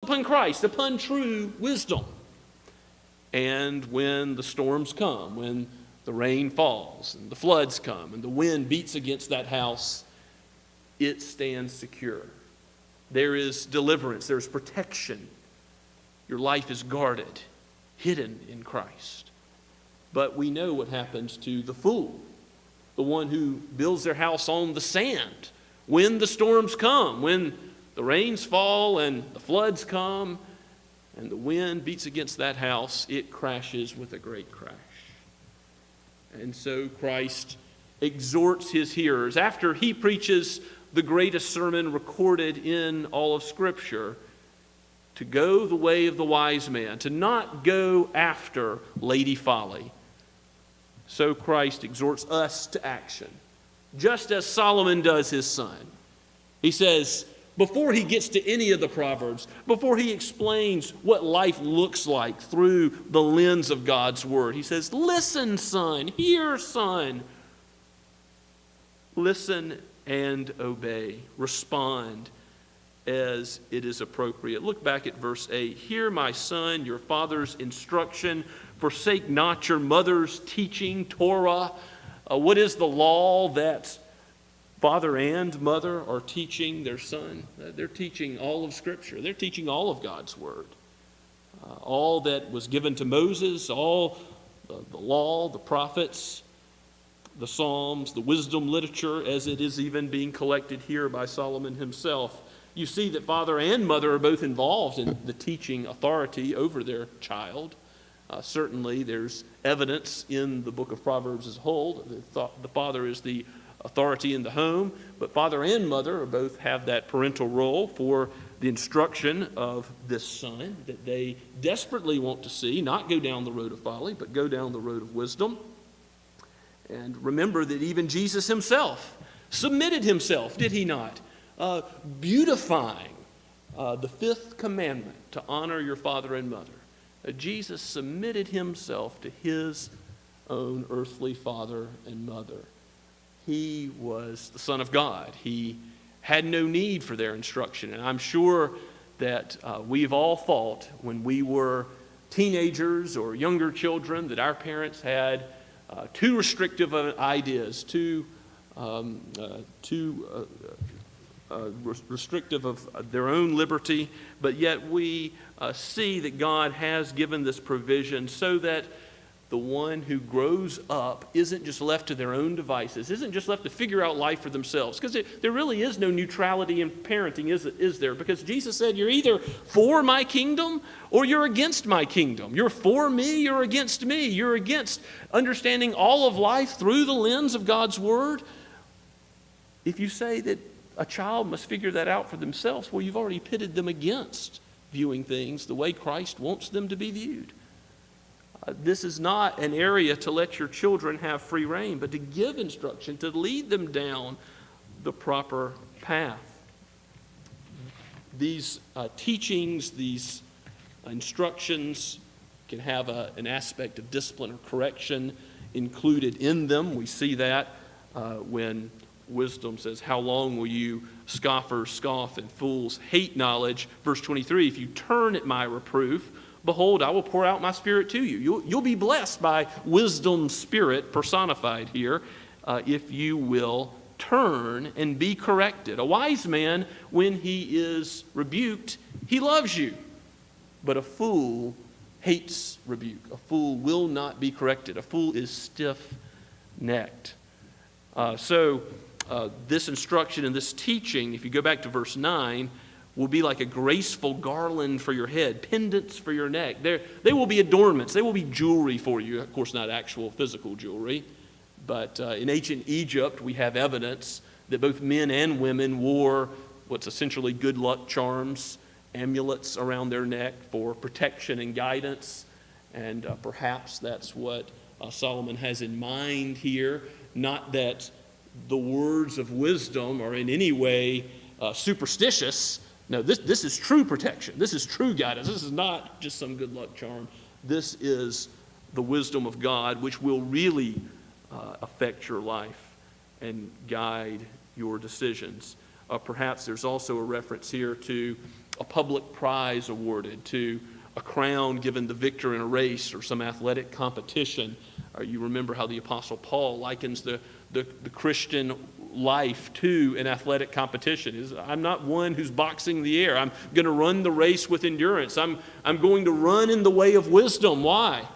upon Christ, upon true wisdom. And when the storms come, when the rain falls and the floods come and the wind beats against that house, it stands secure. There is deliverance, there's protection. Your life is guarded, hidden in Christ. But we know what happens to the fool, the one who builds their house on the sand. When the storms come, when the rains fall and the floods come and the wind beats against that house, it crashes with a great crash. And so Christ exhorts his hearers, after he preaches the greatest sermon recorded in all of Scripture, to go the way of the wise man, to not go after Lady Folly. So Christ exhorts us to action, just as Solomon does his son. He says, before he gets to any of the Proverbs, before he explains what life looks like through the lens of God's Word, he says, listen, son, hear, son. Listen and obey. Respond as it is appropriate. Look back at verse 8. Hear, my son, your father's instruction. Forsake not your mother's teaching, Torah. What is the law that father and mother are teaching their son? They're teaching all of Scripture. They're teaching all of God's Word. All that was given to Moses, all the law, the prophets, the Psalms, the wisdom literature, as it is even being collected here by Solomon himself. You see that father and mother are both involved in the teaching authority over their child. Certainly there's evidence in the book of Proverbs as a whole. The father is the authority in the home, but father and mother both have that parental role for the instruction of this son that they desperately want to see, not go down the road of folly, but go down the road of wisdom. And remember that even Jesus himself submitted himself, did he not? Beautifying the fifth commandment to honor your father and mother. Jesus submitted himself to his own earthly father and mother. He was the Son of God. He had no need for their instruction. And I'm sure that we've all thought when we were teenagers or younger children that our parents had too restrictive of ideas, too restrictive of their own liberty, but yet we see that God has given this provision so that the one who grows up isn't just left to their own devices, isn't just left to figure out life for themselves. Because there really is no neutrality in parenting, is there? Because Jesus said, you're either for my kingdom or you're against my kingdom. You're for me, you're against me. You're against understanding all of life through the lens of God's Word. If you say that a child must figure that out for themselves, well, you've already pitted them against viewing things the way Christ wants them to be viewed. This is not an area to let your children have free rein, but to give instruction, to lead them down the proper path. These teachings, these instructions can have an aspect of discipline or correction included in them. We see that when wisdom says, how long will you scoffers scoff and fools hate knowledge? Verse 23, if you turn at my reproof, behold, I will pour out my spirit to you. You'll be blessed by wisdom's spirit personified here if you will turn and be corrected. A wise man, when he is rebuked, he loves you. But a fool hates rebuke. A fool will not be corrected. A fool is stiff-necked. So this instruction and this teaching, if you go back to verse 9, will be like a graceful garland for your head, pendants for your neck. They will be adornments. They will be jewelry for you. Of course, not actual physical jewelry. But in ancient Egypt, we have evidence that both men and women wore what's essentially good luck charms, amulets around their neck for protection and guidance. And perhaps that's what Solomon has in mind here. Not that the words of wisdom are in any way superstitious. No, this is true protection. This is true guidance. This is not just some good luck charm. This is the wisdom of God, which will really affect your life and guide your decisions. Perhaps there's also a reference here to a public prize awarded, to a crown given the victor in a race or some athletic competition. You remember how the Apostle Paul likens the Christian life to an athletic competition. I'm not one who's boxing the air. I'm going to run the race with endurance. I'm going to run in the way of wisdom. Why?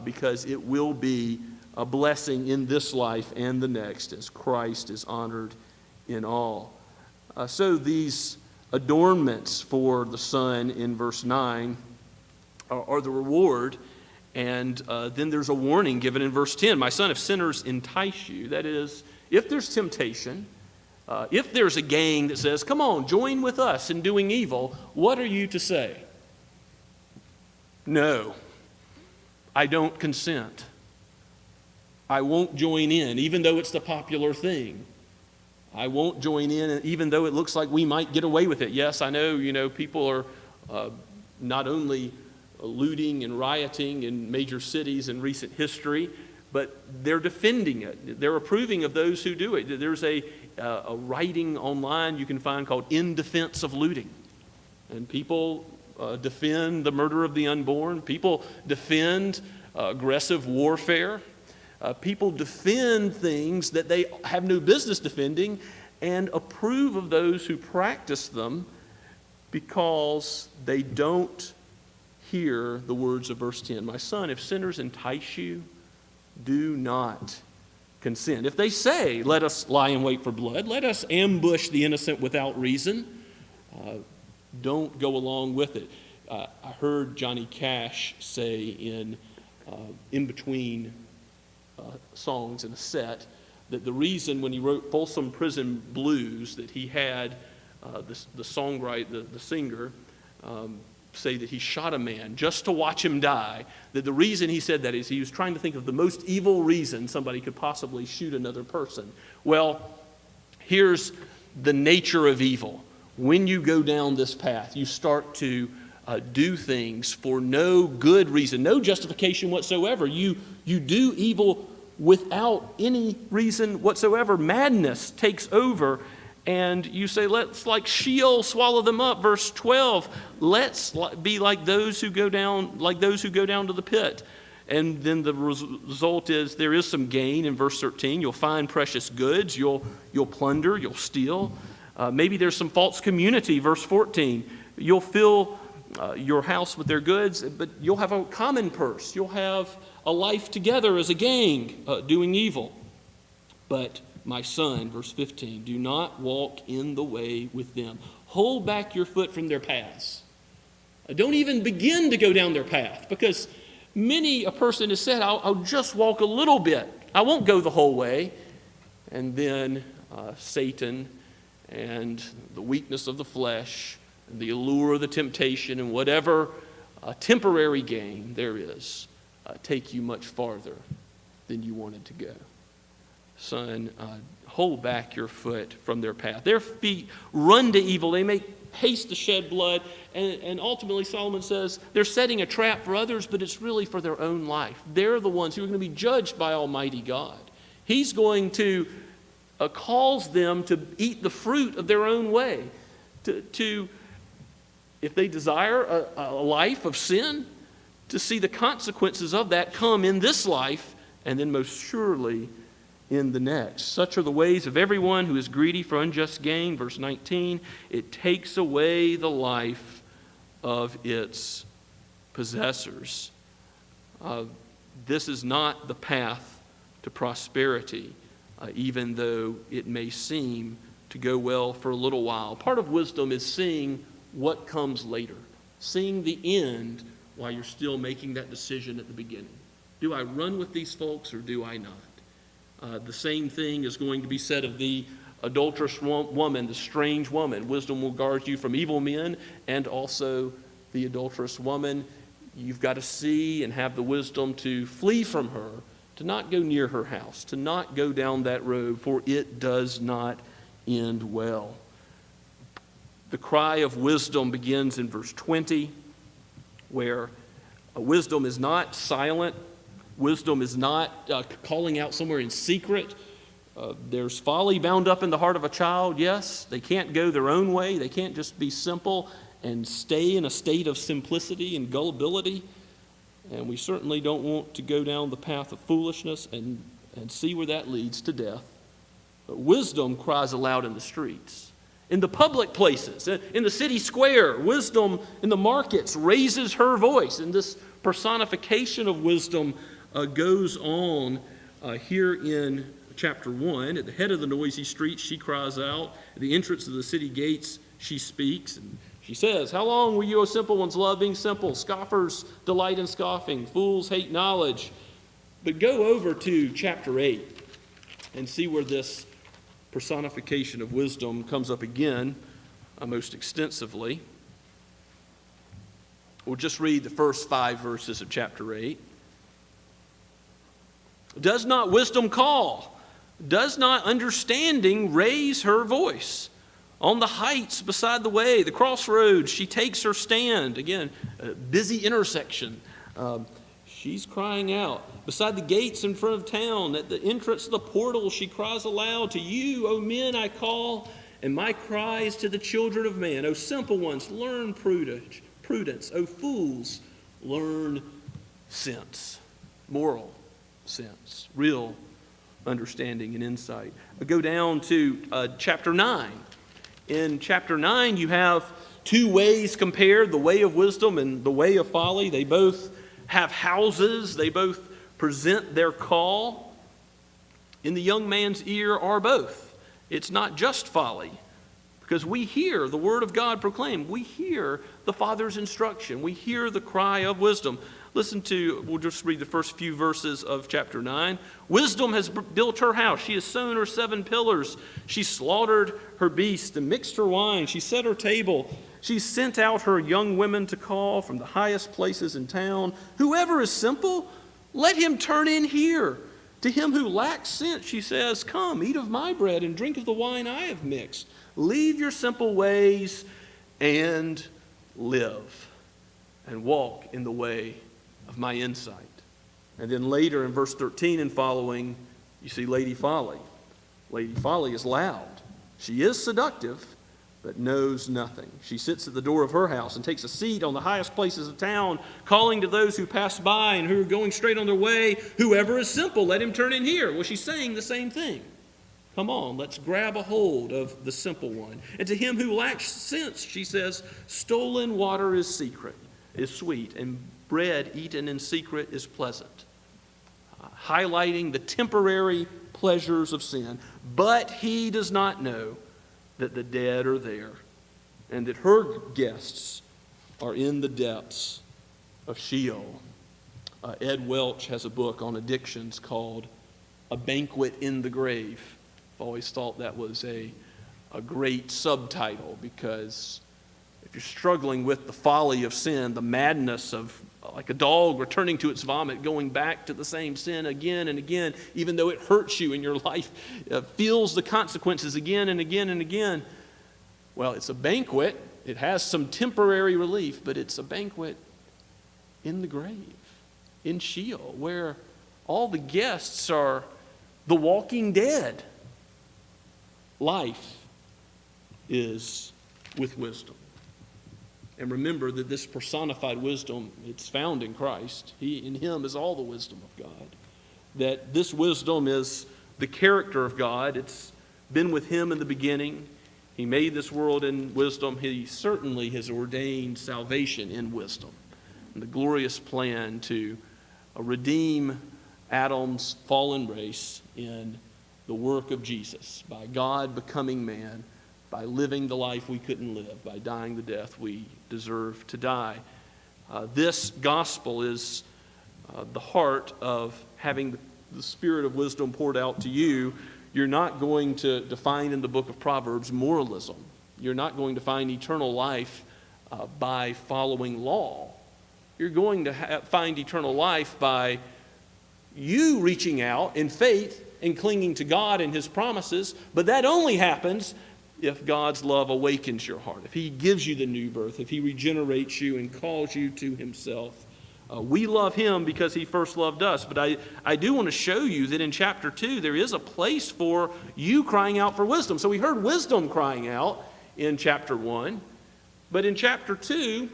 Because it will be a blessing in this life and the next as Christ is honored in all. So these adornments for the Son in verse 9 are the reward. And then there's a warning given in verse 10. My son, if sinners entice you, that is, if there's temptation, if there's a gang that says, come on, join with us in doing evil, what are you to say? No, I don't consent. I won't join in, even though it's the popular thing. I won't join in, even though it looks like we might get away with it. Yes, I know, people are not only looting and rioting in major cities in recent history, but they're defending it. They're approving of those who do it. There's a writing online you can find called In Defense of Looting. And people defend the murder of the unborn. People defend aggressive warfare. People defend things that they have no business defending and approve of those who practice them because they don't hear the words of verse 10. My son, if sinners entice you, do not consent. If they say, let us lie in wait for blood, let us ambush the innocent without reason, don't go along with it. I heard Johnny Cash say in between songs in a set that the reason when he wrote Folsom Prison Blues that he had the songwriter, the singer, say that he shot a man just to watch him die, that the reason he said that is he was trying to think of the most evil reason somebody could possibly shoot another person. Well, here's the nature of evil. When you go down this path, you start to do things for no good reason, no justification whatsoever. You do evil without any reason whatsoever. Madness takes over. And you say, let's like Sheol swallow them up. Verse 12, let's be like those who go down, to the pit. And then the result is there is some gain in verse 13. You'll find precious goods. You'll plunder. You'll steal. Maybe there's some false community. Verse 14, you'll fill your house with their goods, but you'll have a common purse. You'll have a life together as a gang doing evil. But my son, verse 15, do not walk in the way with them. Hold back your foot from their paths. Don't even begin to go down their path, because many a person has said, I'll just walk a little bit. I won't go the whole way. And then Satan and the weakness of the flesh and the allure of the temptation and whatever temporary gain there is take you much farther than you wanted to go. Son, hold back your foot from their path. Their feet run to evil. They make haste to shed blood. And ultimately, Solomon says, they're setting a trap for others, but it's really for their own life. They're the ones who are going to be judged by Almighty God. He's going to cause them to eat the fruit of their own way. To if they desire a life of sin, to see the consequences of that come in this life, and then most surely in the next. Such are the ways of everyone who is greedy for unjust gain. Verse 19, it takes away the life of its possessors. This is not the path to prosperity, even though it may seem to go well for a little while. Part of wisdom is seeing what comes later, seeing the end while you're still making that decision at the beginning. Do I run with these folks or do I not? The same thing is going to be said of the adulterous woman, the strange woman. Wisdom will guard you from evil men, and also the adulterous woman. You've got to see and have the wisdom to flee from her, to not go near her house, to not go down that road, for it does not end well. The cry of wisdom begins in verse 20, where wisdom is not silent. Wisdom is not calling out somewhere in secret. There's folly bound up in the heart of a child, yes. They can't go their own way. They can't just be simple and stay in a state of simplicity and gullibility. And we certainly don't want to go down the path of foolishness and see where that leads to death. But wisdom cries aloud in the streets, in the public places, in the city square. Wisdom in the markets raises her voice. And this personification of wisdom goes on here in chapter 1. At the head of the noisy street, she cries out. At the entrance of the city gates, she speaks. And she says, "How long will you, O simple ones, love being simple? Scoffers delight in scoffing. Fools hate knowledge." But go over to chapter 8 and see where this personification of wisdom comes up again most extensively. We'll just read the first 5 verses of chapter 8. "Does not wisdom call? Does not understanding raise her voice? On the heights beside the way, the crossroads, she takes her stand." Again, a busy intersection. She's crying out. "Beside the gates in front of town, at the entrance of the portal, she cries aloud. To you, O men, I call, and my cry is to the children of man. O simple ones, learn prudence. O fools, learn sense." Moral sense, real understanding and insight. But go down to chapter 9. In chapter 9, you have 2 ways compared, the way of wisdom and the way of folly. They both have houses. They both present their call. In the young man's ear are both. It's not just folly, because we hear the word of God proclaimed. We hear the Father's instruction. We hear the cry of wisdom. We'll just read the first few verses of chapter 9. "Wisdom has built her house. She has sown her 7 pillars. She slaughtered her beasts and mixed her wine. She set her table. She sent out her young women to call from the highest places in town. Whoever is simple, let him turn in here. To him who lacks sense, she says, come, eat of my bread and drink of the wine I have mixed. Leave your simple ways and live, and walk in the way of my insight." And then later in verse 13 and following, you see Lady Folly. Lady Folly is loud. She is seductive, but knows nothing. She sits at the door of her house and takes a seat on the highest places of town, calling to those who pass by and who are going straight on their way, "Whoever is simple, let him turn in here." Well, she's saying the same thing. Come on, let's grab a hold of the simple one. And to him who lacks sense, she says, "Stolen water is sweet, and bread eaten in secret is pleasant." Highlighting the temporary pleasures of sin. But he does not know that the dead are there, and that her guests are in the depths of Sheol. Ed Welch has a book on addictions called "A Banquet in the Grave." I've always thought that was a great subtitle, because if you're struggling with the folly of sin, the madness of like a dog returning to its vomit, going back to the same sin again and again, even though it hurts you in your life, feels the consequences again and again and again. Well, it's a banquet. It has some temporary relief, but it's a banquet in the grave, in Sheol, where all the guests are the walking dead. Life is with wisdom. And remember that this personified wisdom, it's found in Christ. In him is all the wisdom of God. That this wisdom is the character of God. It's been with him in the beginning. He made this world in wisdom. He certainly has ordained salvation in wisdom. And the glorious plan to redeem Adam's fallen race in the work of Jesus, by God becoming man, by living the life we couldn't live, by dying the death we deserve to die. This gospel is the heart of having the spirit of wisdom poured out to you. You're not going to find in the book of Proverbs moralism. You're not going to find eternal life by following law. You're going to find eternal life by you reaching out in faith and clinging to God and his promises, but that only happens if God's love awakens your heart, if he gives you the new birth, if he regenerates you and calls you to himself. We love him because he first loved us. But I do want to show you that in chapter 2, there is a place for you crying out for wisdom. So we heard wisdom crying out in chapter 1. But in chapter 2,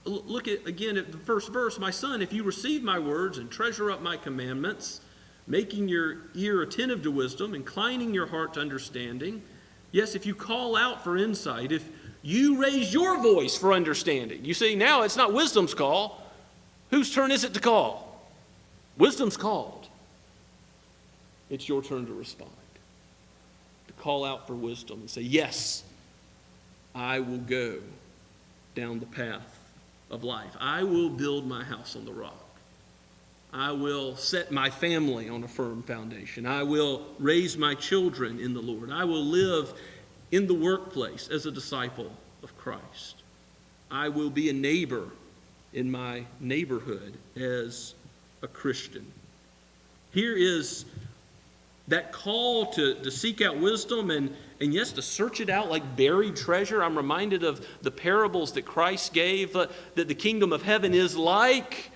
look again at the first verse. My son, if you receive my words and treasure up my commandments, making your ear attentive to wisdom, inclining your heart to understanding. Yes, if you call out for insight, if you raise your voice for understanding. You see, now it's not wisdom's call. Whose turn is it to call? Wisdom's called. It's your turn to respond. To call out for wisdom and say, yes, I will go down the path of life. I will build my house on the rock. I will set my family on a firm foundation. I will raise my children in the Lord. I will live in the workplace as a disciple of Christ. I will be a neighbor in my neighborhood as a Christian. Here is that call to seek out wisdom and yes, to search it out like buried treasure. I'm reminded of the parables that Christ gave, that the kingdom of heaven is like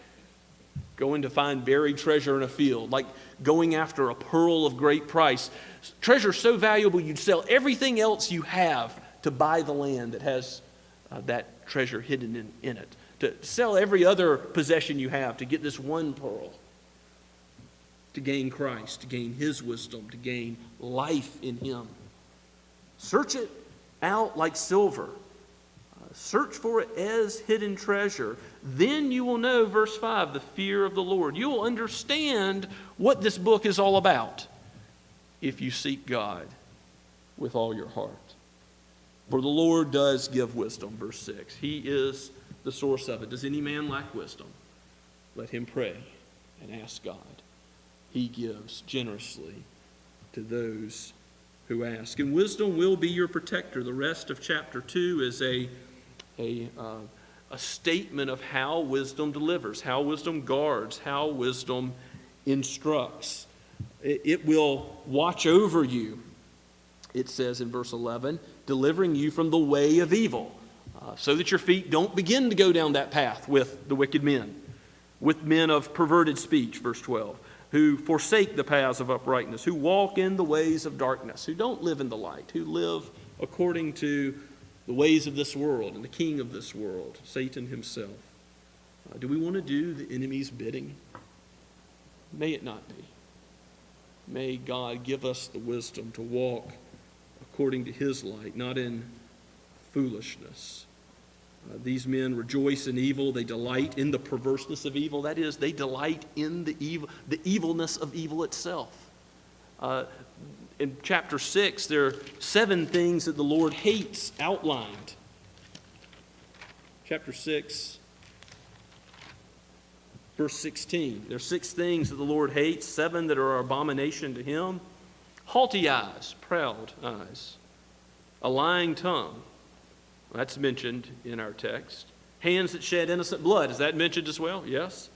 going to find buried treasure in a field, like going after a pearl of great price. Treasure so valuable you'd sell everything else you have to buy the land that has that treasure hidden in it. To sell every other possession you have to get this one pearl. To gain Christ, to gain His wisdom, to gain life in Him. Search it out like silver. Search for it as hidden treasure. Then you will know, verse 5, the fear of the Lord. You will understand what this book is all about if you seek God with all your heart. For the Lord does give wisdom, verse 6. He is the source of it. Does any man lack wisdom? Let him pray and ask God. He gives generously to those who ask. And wisdom will be your protector. The rest of chapter 2 is a statement of how wisdom delivers, how wisdom guards, how wisdom instructs. It will watch over you, it says in verse 11, delivering you from the way of evil, so that your feet don't begin to go down that path with the wicked men, with men of perverted speech, verse 12, who forsake the paths of uprightness, who walk in the ways of darkness, who don't live in the light, who live according to the ways of this world and the king of this world, Satan himself. Do we want to do the enemy's bidding? May it not be. May God give us the wisdom to walk according to His light, not in foolishness. These men rejoice in evil. They delight in the perverseness of evil. That is, they delight in the evilness of evil itself. In chapter 6, there are 7 things that the Lord hates outlined. Chapter 6, verse 16. There are 6 things that the Lord hates, 7 that are an abomination to Him. Haughty eyes, proud eyes. A lying tongue. That's mentioned in our text. Hands that shed innocent blood. Is that mentioned as well? Yes.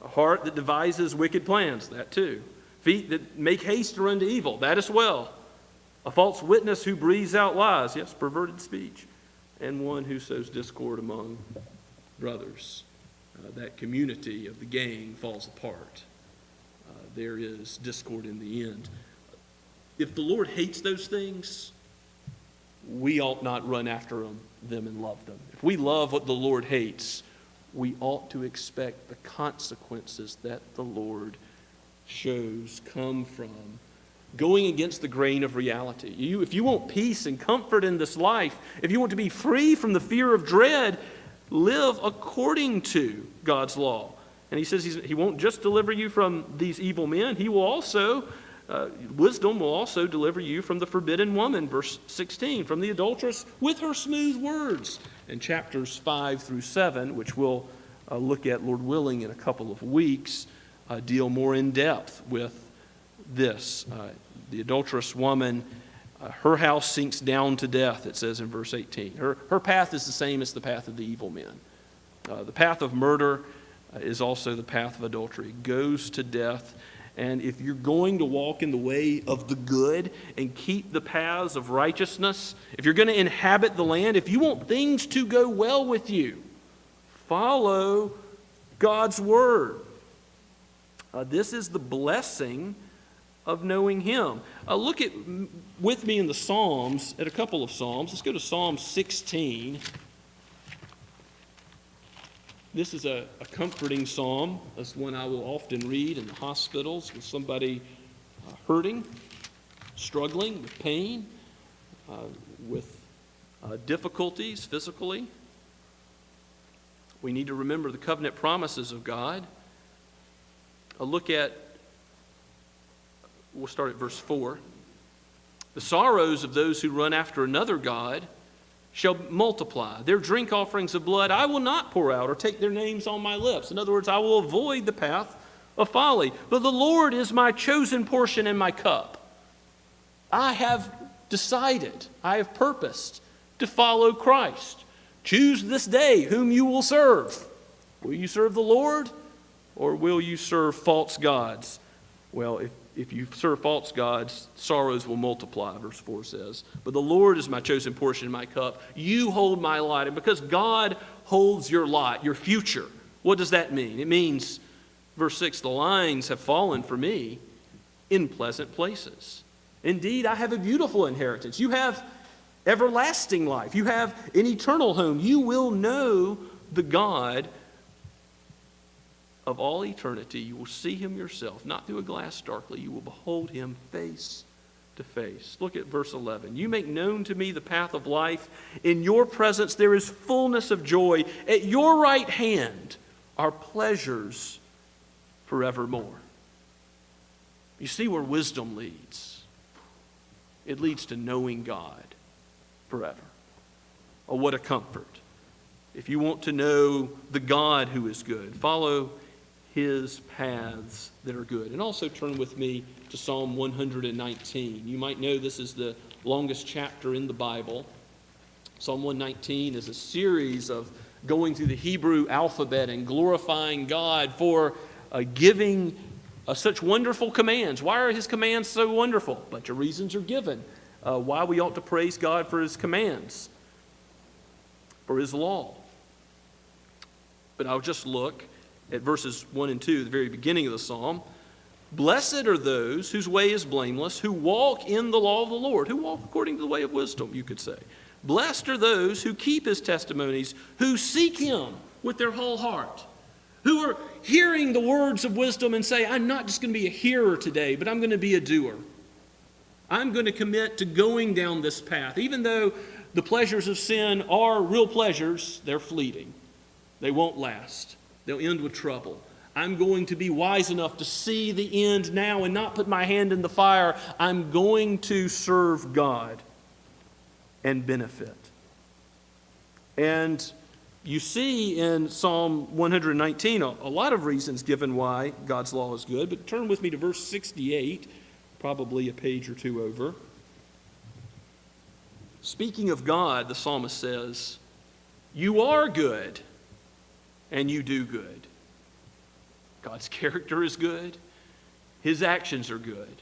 A heart that devises wicked plans. That too. Feet that make haste to run to evil. That as well. A false witness who breathes out lies. Yes, perverted speech. And one who sows discord among brothers. That community of the gang falls apart. There is discord in the end. If the Lord hates those things, we ought not run after them and love them. If we love what the Lord hates, we ought to expect the consequences that the Lord shows come from going against the grain of reality. If you want peace and comfort in this life, if you want to be free from the fear of dread, live according to God's law. And He says He won't just deliver you from these evil men. He will also wisdom will also deliver you from the forbidden woman, verse 16, from the adulteress with her smooth words. And chapters 5 through 7, which we'll look at, Lord willing, in a couple of weeks, deal more in depth with this. The adulterous woman, her house sinks down to death, it says in verse 18. Her path is the same as the path of the evil men. The path of murder is also the path of adultery. It goes to death. And if you're going to walk in the way of the good and keep the paths of righteousness, if you're going to inhabit the land, if you want things to go well with you, follow God's word. This is the blessing of knowing Him. Look with me in the Psalms, at a couple of Psalms. Let's go to Psalm 16. This is a comforting psalm. That's one I will often read in the hospitals with somebody hurting, struggling with pain, with difficulties physically. We need to remember the covenant promises of God. We'll start at verse 4. The sorrows of those who run after another god shall multiply. Their drink offerings of blood I will not pour out or take their names on my lips. In other words, I will avoid the path of folly. But the Lord is my chosen portion and my cup. I have decided, I have purposed to follow Christ. Choose this day whom you will serve. Will you serve the Lord or will you serve false gods? Well, if you serve false gods, sorrows will multiply, verse 4 says. But the Lord is my chosen portion and my cup. You hold my lot. And because God holds your lot, your future, what does that mean? It means, verse 6, the lines have fallen for me in pleasant places. Indeed, I have a beautiful inheritance. You have everlasting life. You have an eternal home. You will know the God of all eternity. You will see him yourself, not through a glass darkly. You will behold him face to face. Look at verse 11. You make known to me the path of life. In your presence there is fullness of joy. At your right hand are pleasures forevermore. You see where wisdom leads. It leads to knowing God forever. Oh, what a comfort. If you want to know the God who is good, follow his paths that are good. And also turn with me to Psalm 119. You might know this is the longest chapter in the Bible. Psalm 119 is a series of going through the Hebrew alphabet and glorifying God for giving such wonderful commands. Why are his commands so wonderful? A bunch of reasons are given. Why we ought to praise God for his commands, for his law. But I'll just look at verses 1 and 2, the very beginning of the psalm. Blessed are those whose way is blameless, who walk in the law of the Lord, who walk according to the way of wisdom, you could say. Blessed are those who keep his testimonies, who seek him with their whole heart, who are hearing the words of wisdom and say, I'm not just going to be a hearer today, but I'm going to be a doer. I'm going to commit to going down this path. Even though the pleasures of sin are real pleasures, they're fleeting. They won't last. They'll end with trouble. I'm going to be wise enough to see the end now and not put my hand in the fire. I'm going to serve God and benefit. And you see in Psalm 119 a lot of reasons given why God's law is good. But turn with me to verse 68, probably a page or two over. Speaking of God, the psalmist says, you are good and you do good. God's character is good. His actions are good.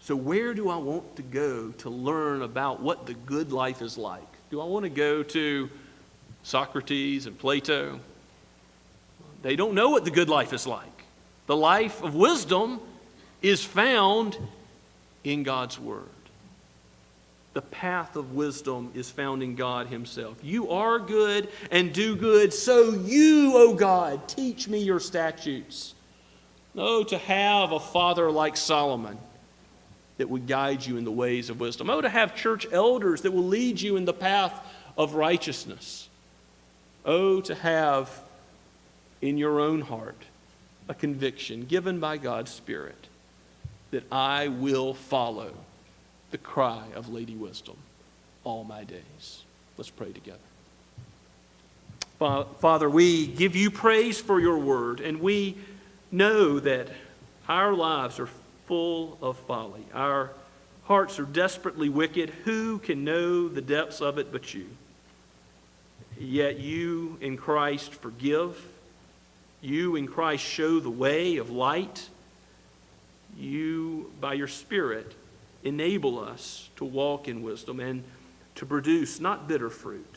So where do I want to go to learn about what the good life is like? Do I want to go to Socrates and Plato? They don't know what the good life is like. The life of wisdom is found in God's Word. The path of wisdom is found in God himself. You are good and do good, so you, O God, teach me your statutes. Oh, to have a father like Solomon that would guide you in the ways of wisdom. Oh, to have church elders that will lead you in the path of righteousness. Oh, to have in your own heart a conviction given by God's Spirit that I will follow the cry of Lady Wisdom all my days. Let's pray together. Father, we give you praise for your word, and we know that our lives are full of folly. Our hearts are desperately wicked. Who can know the depths of it but you? Yet you in Christ forgive. You in Christ show the way of light. You, by your Spirit, enable us to walk in wisdom and to produce not bitter fruit,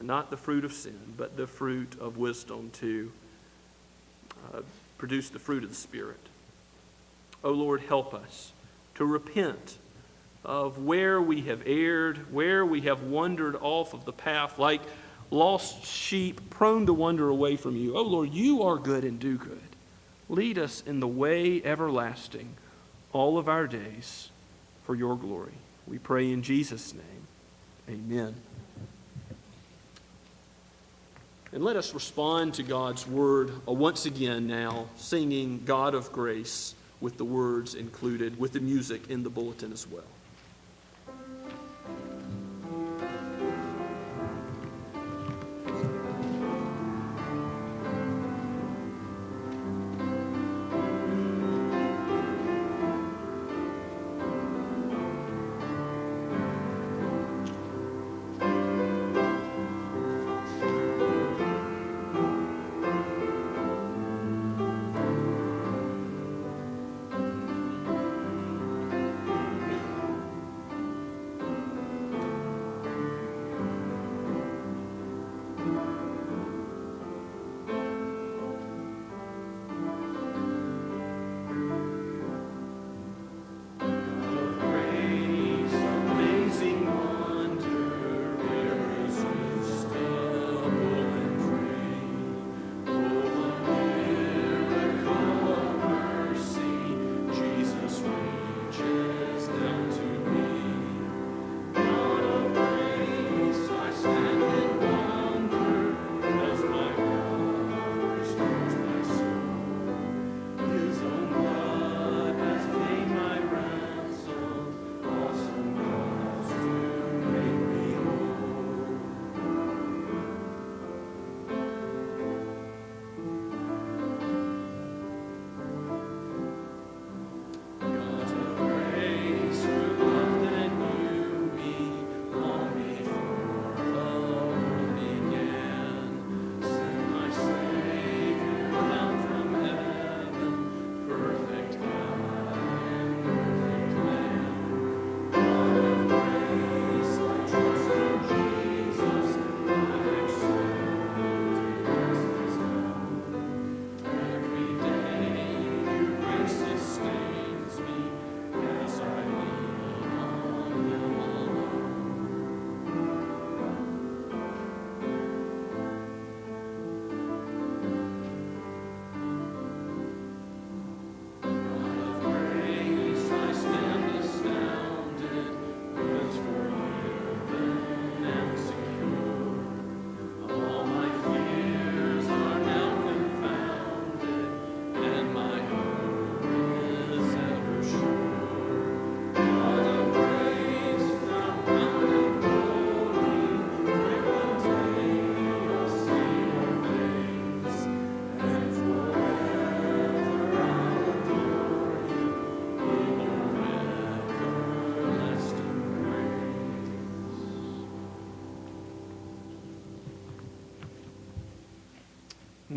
not the fruit of sin, but the fruit of wisdom, to produce the fruit of the Spirit. Oh Lord, help us to repent of where we have erred, where we have wandered off of the path, like lost sheep prone to wander away from you. O Lord, you are good and do good. Lead us in the way everlasting all of our days for your glory. We pray in Jesus' name. Amen. And let us respond to God's word once again now, singing God of Grace with the words included, with the music in the bulletin as well.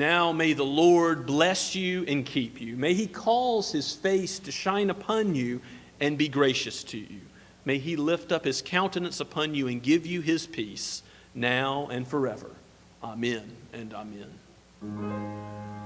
Now may the Lord bless you and keep you. May he cause his face to shine upon you and be gracious to you. May he lift up his countenance upon you and give you his peace, now and forever. Amen and amen.